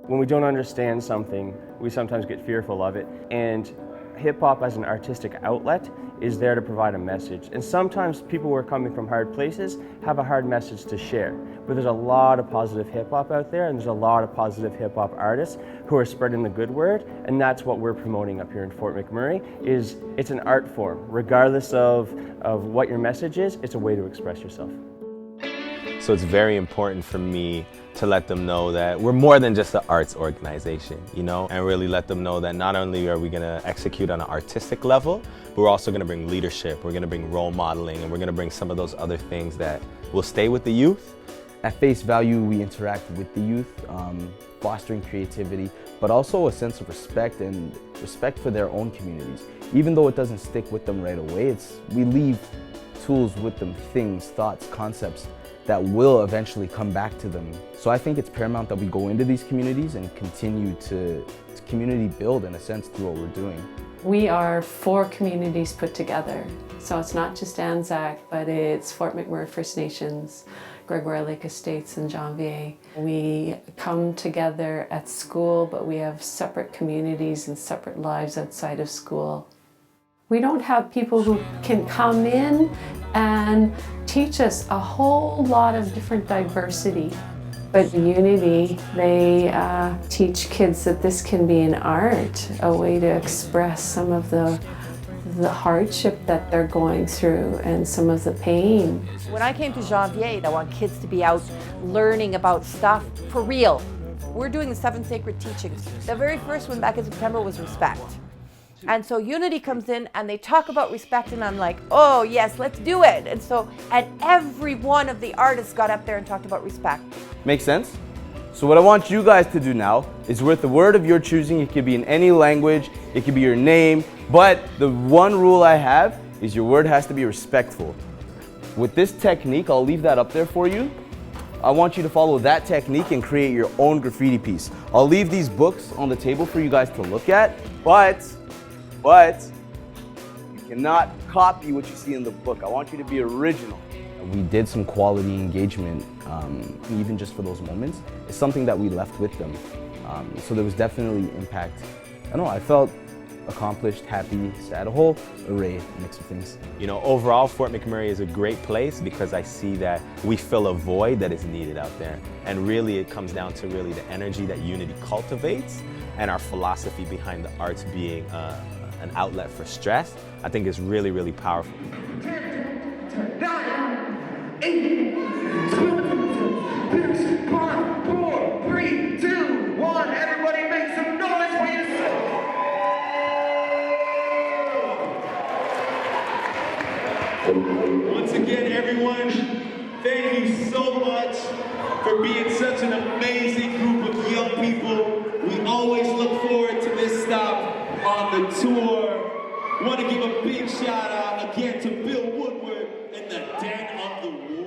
When we don't understand something, we sometimes get fearful of it, and hip-hop as an artistic outlet is there to provide a message. And sometimes people who are coming from hard places have a hard message to share. But there's a lot of positive hip-hop out there, and there's a lot of positive hip-hop artists who are spreading the good word, and that's what we're promoting up here in Fort McMurray. It's an art form. Regardless of what your message is, it's a way to express yourself. So it's very important for me to let them know that we're more than just an arts organization, you know, and really let them know that not only are we going to execute on an artistic level, but we're also going to bring leadership, we're going to bring role modeling, and we're going to bring some of those other things that will stay with the youth. At face value, we interact with the youth, fostering creativity, but also a sense of respect and respect for their own communities. Even though it doesn't stick with them right away, we leave tools with them, things, thoughts, concepts that will eventually come back to them. So I think it's paramount that we go into these communities and continue to community build in a sense through what we're doing. We are 4 communities put together. So it's not just Anzac, but it's Fort McMurray First Nations, Gregoire Lake Estates, and Janvier. We come together at school, but we have separate communities and separate lives outside of school. We don't have people who can come in and teach us a whole lot of different diversity. But Unity, they teach kids that this can be an art, a way to express some of the hardship that they're going through and some of the pain. When I came to Janvier, I want kids to be out learning about stuff for real. We're doing the 7 sacred teachings. The very first one back in September was respect. And so Unity comes in and they talk about respect, and I'm like, oh yes, let's do it. And every one of the artists got up there and talked about respect. Make sense? So what I want you guys to do now is with the word of your choosing. It could be in any language, it could be your name, but the one rule I have is your word has to be respectful. With this technique, I'll leave that up there for you. I want you to follow that technique and create your own graffiti piece. I'll leave these books on the table for you guys to look at, but you cannot copy what you see in the book. I want you to be original. We did some quality engagement, even just for those moments. It's something that we left with them. So there was definitely impact. I don't know, I felt accomplished, happy, sad, a whole array, mix of things. You know, overall, Fort McMurray is a great place because I see that we fill a void that is needed out there. And really, it comes down to really the energy that Unity cultivates and our philosophy behind the arts being an outlet for stress, I think is really, really powerful. 10, 9, 8, 7, 6, 5, 4, 3, 2, 1. Everybody make some noise for yourself. Once again, everyone, thank you so much for being such an amazing group of young people. We always look forward to this stop on the tour. Want to give a big shout out again to Bill Woodward and the Den of the War.